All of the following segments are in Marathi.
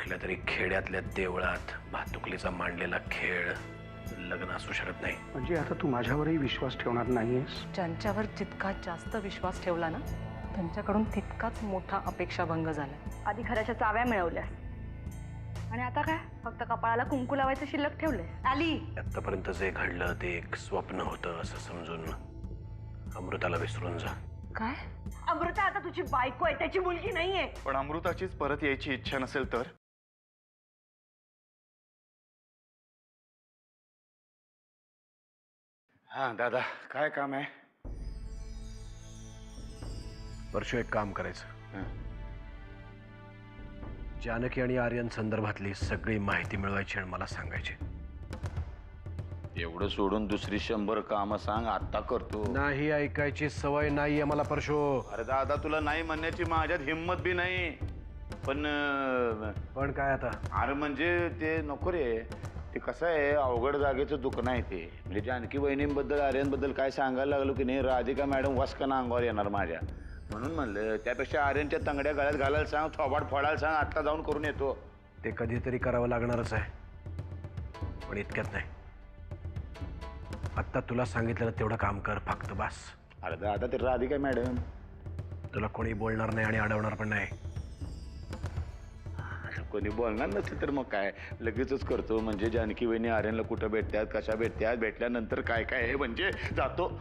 कुठल्या तरी खेड्यातल्या देवळात भातुकलीचा मांडलेला खेळ लग्न असू शकत नाही. म्हणजे आता तू माझ्यावरही विश्वास ठेवणार नाहीयेस? ज्यांच्यावर जितका जास्त विश्वास ठेवला ना त्यांच्याकडून तितकाच मोठा अपेक्षाभंग झाला. आधी घराच्या चाव्या मिळवल्यास आणि आता काय फक्त कपाळाला कुंकू लावायचं शिल्लक ठेवलंय. आली आतापर्यंत जे घडलं ते एक स्वप्न होतं असं समजून अमृताला विसरून जा. काय? अमृता आता तुझी बायको आहे, त्याची मुलगी नाहीये. पण अमृताचीच परत यायची इच्छा नसेल तर? हा दादा, काय काम आहे? परशु एक काम करायचं, जानकी आणि आर्यन संदर्भातली सगळी माहिती मिळवायची आणि मला सांगायची. एवढं सोडून दुसरी 100 कामं सांग, आता करतो. नाही ऐकायची सवय नाहीये मला परशु. अरे दादा, तुला नाही म्हणण्याची माझ्यात हिंमत बी नाही. पण काय आता? अरे म्हणजे ते नको रे. ते कसं आहे, अवघड जागेचं दुखणं आहे ते. म्हणजे जानकी वहिनींबद्दल आर्यनबद्दल काय सांगायला लागलो की नाही, राधिका मॅडम वस्कन अंगावर येणार माझ्या. म्हणून म्हणलं त्यापेक्षा आर्यनच्या तंगड्या गळ्यात घालायला सांग, थोबाड फोडायला सांग, आत्ता जाऊन करून येतो. ते कधीतरी करावं लागणारच आहे, पण इतक्यात नाही. आत्ता तुला सांगितलेलं तेवढं काम कर फक्त, बस. अरे दादा, ते राधिका मॅडम तुला कोणी बोलणार नाही आणि अडवणार पण नाही. कोणी बोलणार नसेल तर मग काय, लगेचच करतो. म्हणजे जानकी वहिनी आर्यनला कुठं भेटतात, कशा भेटतात, भेटल्यानंतर काय काय आहे म्हणजे जातो.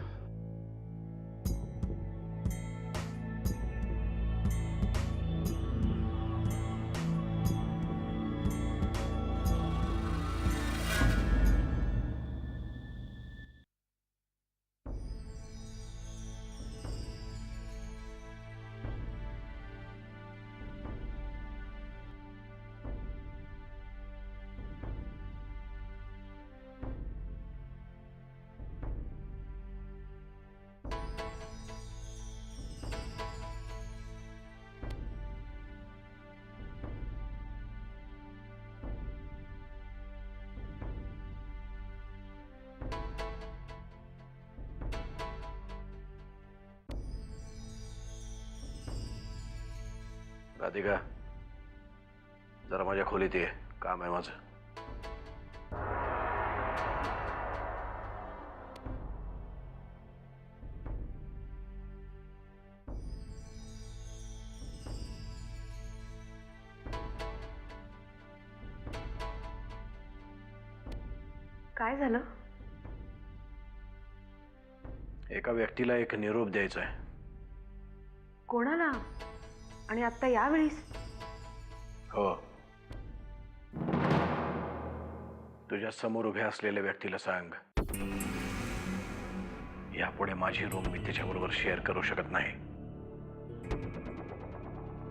राधिका, जरा माझ्या खोलीत ये, काम आहे माझं. काय झालं? एका व्यक्तीला एक निरोप द्यायचा आहे. कोणाला? आणि आता यावेळीस? हो, तुझ्या समोर उभ्या असलेल्या व्यक्तीला सांग, यापुढे माझी रूम मी त्याच्याबरोबर शेअर करू शकत नाही.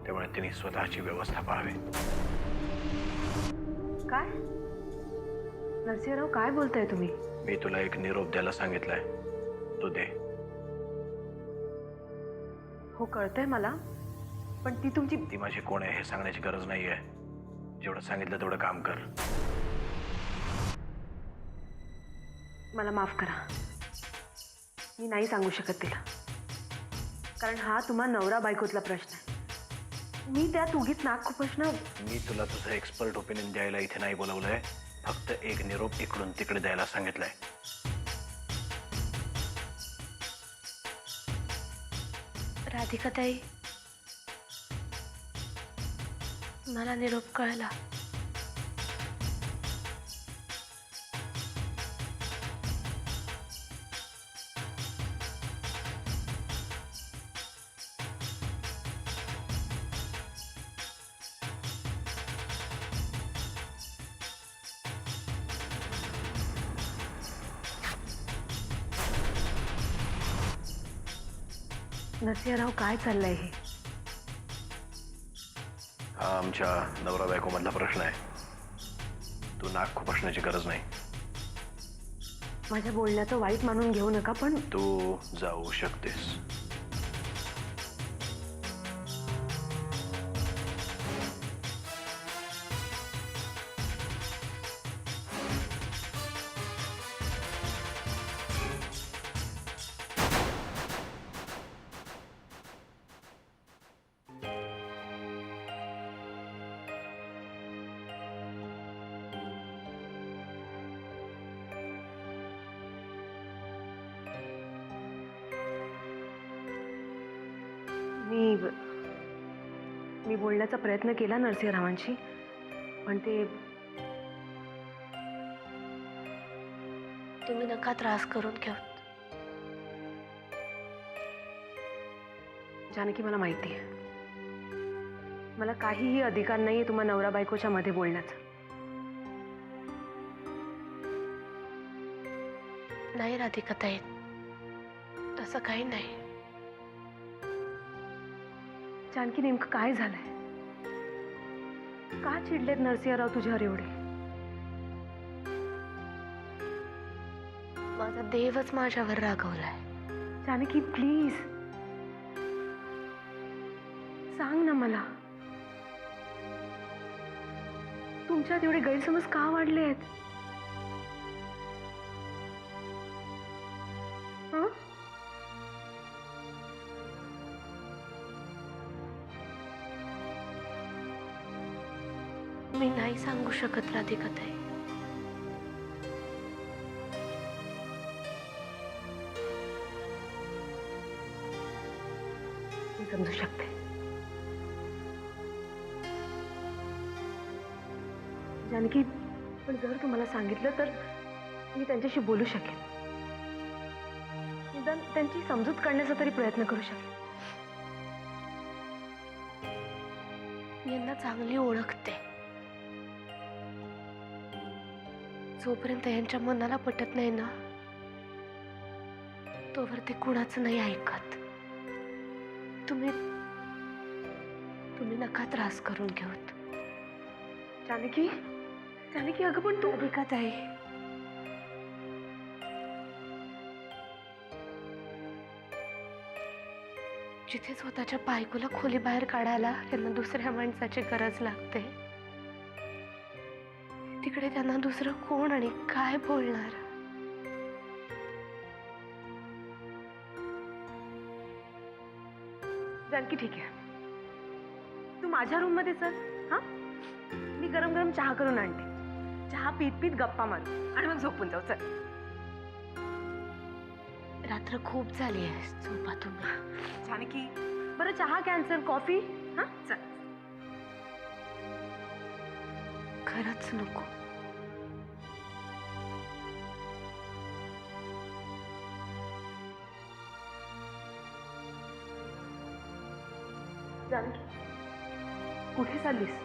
त्यामुळे तिने स्वतःची व्यवस्था पाहावी. काय नरसिंहराव, काय बोलताय तुम्ही? मी तुला एक निरोप द्यायला सांगितलंय, तो दे. हो, कळतंय मला, पण ती माझी कोण आहे हे सांगण्याची गरज नाहीये. जेवढं सांगितलं तेवढं काम कर. मला माफ करा, मी नाही सांगू शकत तिला, कारण हा तुम्हा नवरा बायकोतला प्रश्न आहे. मी त्यात उगीच नाक खुपसणं. मी तुला तुझं एक्सपर्ट ओपिनियन द्यायला इथे नाही बोलवलंय, फक्त एक निरोप इकडून तिकडे द्यायला सांगितलंय. राधिकाताई, मला निरोप कळला. नरसिंहराव, काय चाललंय हे? हा आमच्या नवरा बायको मधला प्रश्न आहे. तू नाक खुपसण्याची गरज नाही. माझ्या बोलण्याचं वाईट मानून घेऊ नका, पण तू जाऊ शकतेस. मी बोलण्याचा प्रयत्न केला नरसिंहरावांशी, पण ते तुम्ही नका त्रास करून घेऊ. जानकी, मला माहिती आहे मला काहीही अधिकार नाहीये तुम्हा नवरा बायकोच्या मध्ये बोलण्याचा. नाही राधिकाताई, तसं काही नाही. जानकी, नेमकं काय झालंय? का चिडलेत नरसिंहराव तुझ्यावर एवढे? माझा देवच माझ्यावर रागवलाय. जानकी, प्लीज सांग ना मला, तुमच्यात एवढे गैरसमज का वाढले आहेत? हं? मी नाही सांगू शकत राधिकाताई. मी समजू शकते. जानकी, पण जर तुम्हाला सांगितलं तर मी त्यांच्याशी बोलू शकेन. निदान त्यांची समजूत काढण्याचा तरी प्रयत्न करू शकेन. मी यांना चांगली ओळखते. जोपर्यंत यांच्या मनाला पटत नाही ना, तोवर ते कुणाचं नाही ऐकत. तुम्ही नका त्रास करून घेऊत. जानकी, जानकी, अगं पण तू राधिकाताई, जिथे स्वतःच्या बायकोला खोली बाहेर काढायला त्यांना दुसऱ्या माणसाची गरज लागते, तिकडे त्यांना दुसरं कोण आणि काय बोलणार? जानकी, ठीक आहे, तू माझ्या रूम मध्ये चल. हा, मी गरम गरम चहा करून आणते. चहा पीत पीत गप्पा मारू आणि मग झोपून जाऊ. चल. रात्र खूप झाली आहे, झोपा तुम्ही. जानकी, बरं चहा कॅन्सल, कॉफी? हा, चल. खरंच नको. जानकी, कुठे चाललीस?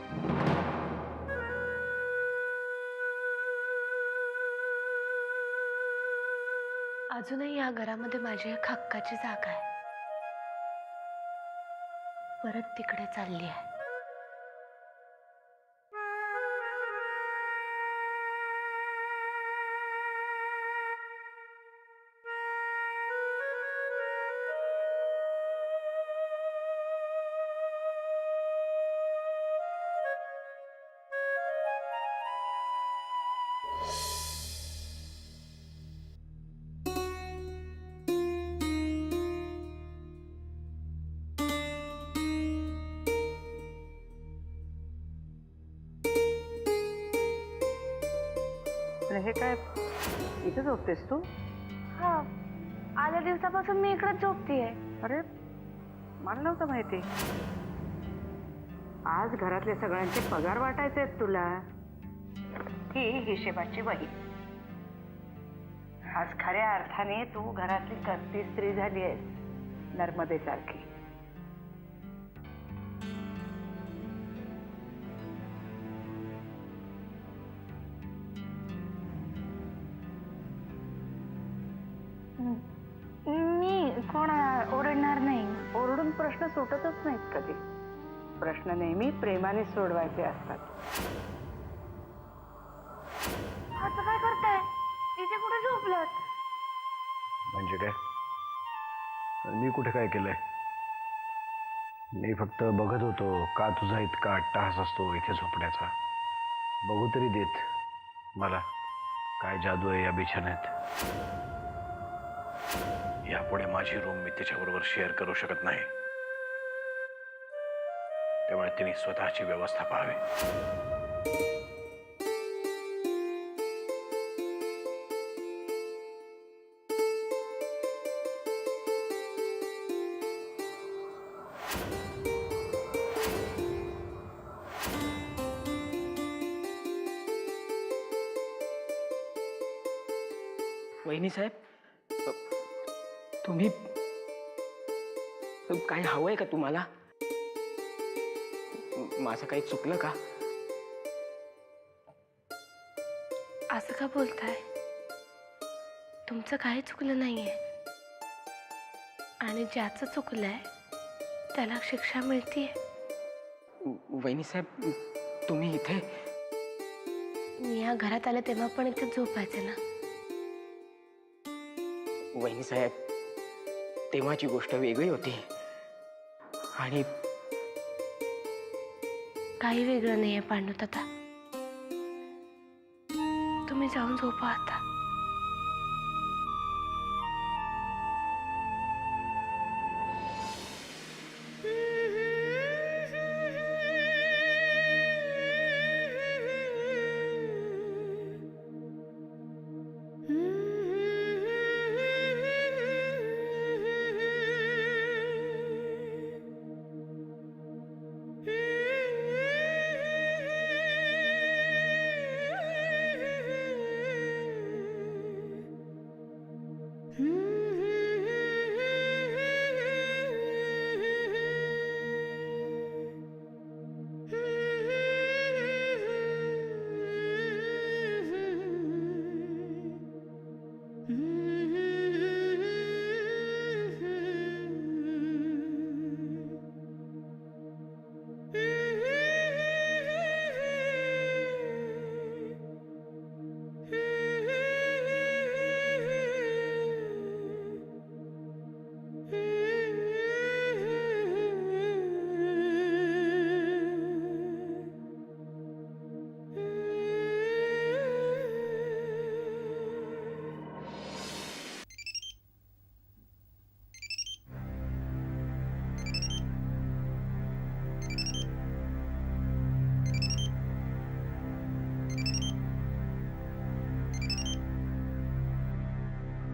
अजूनही या घरामध्ये माझी एक हक्काची जागा आहे. परत तिकडे चालली आहे. हे काय, इथे झोपतेस तू? हा, आल्या दिवसापासून मी इकडेच झोपतीये. अरे, मला नव्हतं माहिती. आज घरातले सगळ्यांचे पगार वाटायचे आहेत तुला. ही हिशेबाची वही. आज खऱ्या अर्थाने तू घरातली करती स्त्री झाली आहेस, नर्मदेसारखी. मी कोण ओरडणार नाही. ओरडून प्रश्न सुटतच नाहीत कधी. प्रश्न नेहमी प्रेमाने सोडवायचे असतात. आता काय करताय? इथे कुठे झोपलात? म्हणजे काय? मी कुठे काय केलंय? मी फक्त बघत होतो का तुझा इतका अट्टाहास असतो इथे झोपण्याचा. बघू तरी देत मला काय जादू आहे या बिछाण्यात. यापुढे माझी रूम मी तिच्याबरोबर शेअर करू शकत नाही, त्यामुळे तिने स्वतःची व्यवस्था पाहावी. वहिनी साहेब, तुम्ही काही हवंय का तुम्हाला? माझं काही चुकलं का? असं का बोलताय? तुमचं काही चुकलं नाहीये आणि ज्याचं चुकलंय त्याला शिक्षा मिळतीये. वहिनी साहेब, तुम्ही इथे? मी या घरात आले तेव्हा पण इथे झोपायचे ना. वहिनी साहेब, तेव्हाची गोष्ट वेगळी होती आणि काही वेगळं नाहीये पांडुत. आता तुम्ही जाऊन झोपा आता.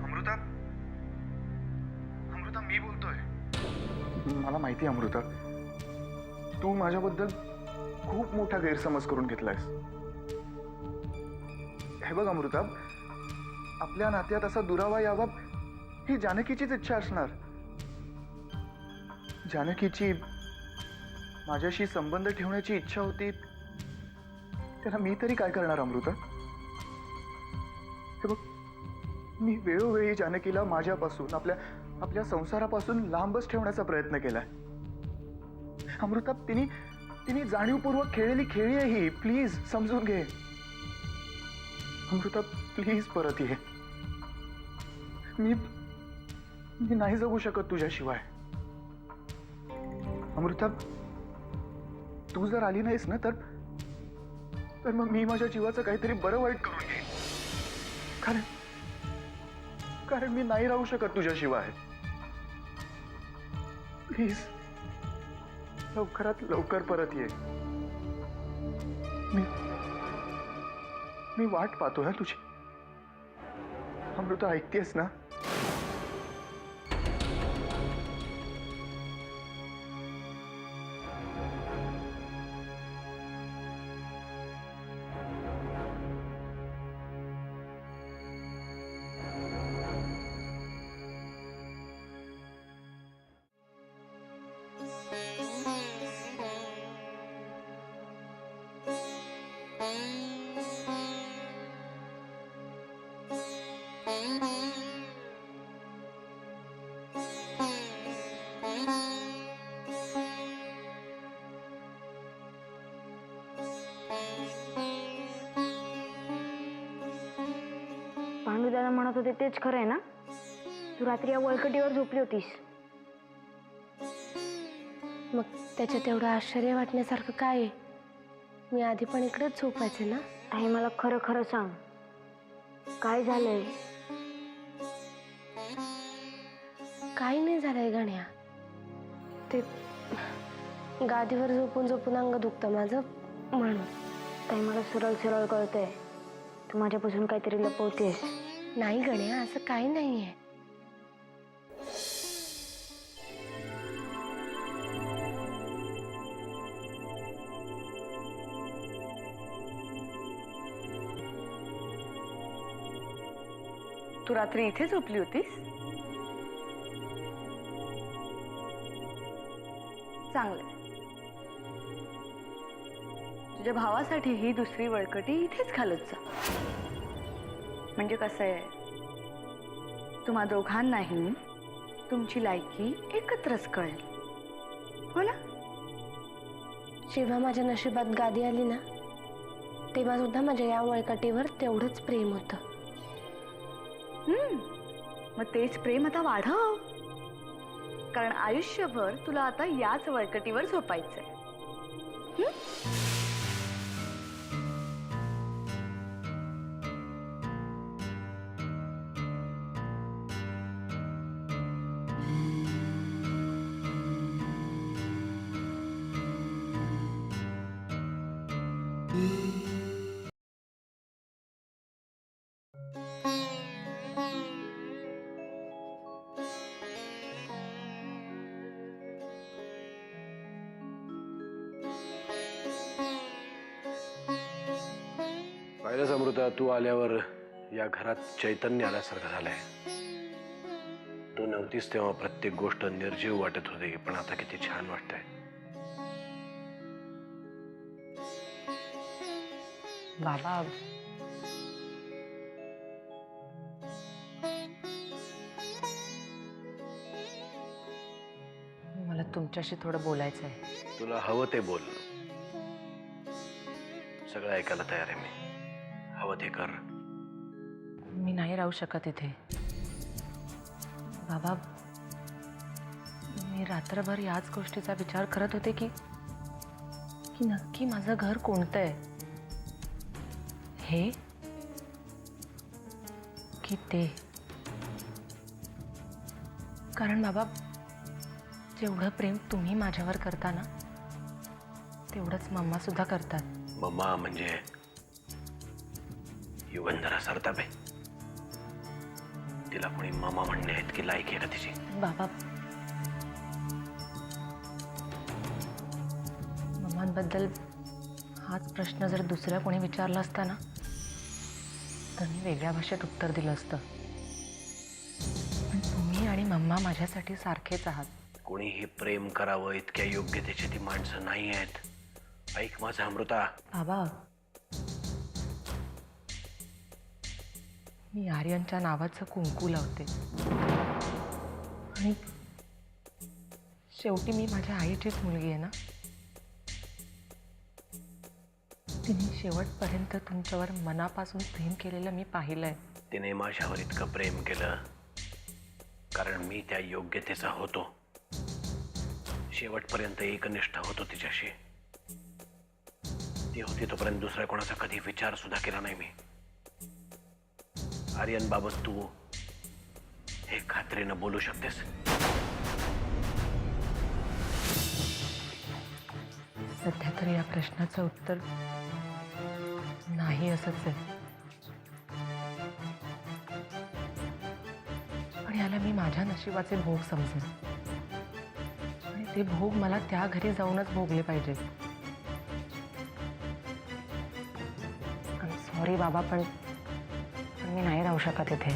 अमृता, अमृता मी बोलतोय. मला माहिती आहे अमृता, तू माझ्याबद्दल खूप मोठा गैरसमज करून घेतलायस. हे बघ अमृता, आपल्या नात्यात असा दुरावा यावा ही जानकीचीच इच्छा असणार. जानकीची माझ्याशी संबंध ठेवण्याची इच्छा होती, त्याला मी तरी काय करणार अमृता? हे बघ, मी वेळोवेळी जानकीला माझ्यापासून आपल्या संसारापासून लांबच ठेवण्याचा प्रयत्न केलाय. अमृता, तिने जाणीवपूर्वक खेळलेली खेळी आहे ही. प्लीज समजून घे अमृता, प्लीज परत ये. मी नाही जगू शकत तुझ्याशिवाय. अमृता, तू जर आली नाहीस ना तर मग मी माझ्या जीवाचं काहीतरी बरं वाईट करून घेईन. कारण मी नाही राहू शकत तुझ्याशिवाय. प्लीज लवकरात लवकर परत ये. मी वाट पाहतोय ना तुझी. अमृता, ऐकतेस ना? पांडुदादा म्हणत होते तेच खरं आहे ना? तू रात्री या वळकटीवर झोपली होतीस. मग त्याच्यात एवढं आश्चर्य वाटण्यासारखं काय आहे? मी आधी पण इकडेच झोपायचे ना. आई, मला खरं खरं सांग, काय झालंय? काही नाही झालंय गण्या. ते गादीवर झोपून झोपून अंग दुखतं माझं म्हणून. ताई, मला सरळ सरळ कळतंय तू माझ्यापासून काहीतरी लपवतेस. नाही गण्या, असं काही नाहीये. तू रात्री इथे झोपली होतीस? चांगलं. तुझ्या भावासाठी ही दुसरी वळकटी इथेच घालत जा. म्हणजे कसं आहे, तुम्हा दोघांनाही तुमची लायकी एकत्रच कळेल. हो ना? जेव्हा माझ्या नशिबात गादी आली ना, तेव्हा सुद्धा माझ्या या वळकटीवर तेवढंच प्रेम होतं. मग तेच प्रेम आता वाढव, कारण आयुष्यभर तुला आता याच वळकटीवर झोपायचंय. पाहिलंच अमृता, तू आल्यावर या घरात चैतन्य आल्यासारखं झालंय. तू नव्हतीस तेव्हा प्रत्येक गोष्ट निर्जीव वाटत होती, पण आता किती छान वाटतंय. बाबा, मला तुमच्याशी थोडं बोलायचं आहे. तुला हवं ते बोल. सगळं ऐकायला तयार आहे मी. हवं ते कर. मी नाही राहू शकत इथे बाबा. मी रात्रभर याच गोष्टीचा विचार करत होते की नक्की माझं घर कोणतं आहे, हे की ते. कारण बाबा, जेवढं प्रेम तुम्ही माझ्यावर करता ना, तेवढंच मम्मा सुद्धा करतात. मम्मा म्हणजे युगंधरा सरताप आहे. तिला कोणी मामा म्हणणे आहेत की लायक आहे का तिची? बाबा, मम्मांबद्दल हाच प्रश्न जर दुसऱ्या कोणी विचारला असता ना, तर मी वेगळ्या भाषेत उत्तर दिलं असतं. पण तुम्ही आणि मम्मा माझ्यासाठी सारखेच आहात. कोणीही प्रेम करावं इतक्या योग्यतेची ती माणसं नाही आहेत. ऐक माझं अमृता. बाबा, मी आर्यनच्या नावाचं कुंकू लावते आणि शेवटी मी माझ्या आईचीच मुलगी आहे ना. तिने शेवटपर्यंत तुमच्यावर मनापासून प्रेम केलेलं मी पाहिलंय. तिने माझ्यावर इतकं प्रेम केलं कारण मी त्या योग्यतेचा होतो. शेवटपर्यंत एकनिष्ठ होतो तिच्याशी. ती होती तोपर्यंत दुसऱ्या कोणाचा कधी विचार सुद्धा केला नाही मी. आर्यन बाबत तू हे खात्रीनं बोलू शकतेस? सध्या तरी या प्रश्नाचं उत्तर नाही असंच आहे. पण याला मी माझ्या नशिबाचे भोग समजेन आणि ते भोग मला त्या घरी जाऊनच भोगले पाहिजे. सॉरी बाबा, पण मी नाही राहू शकत इथे.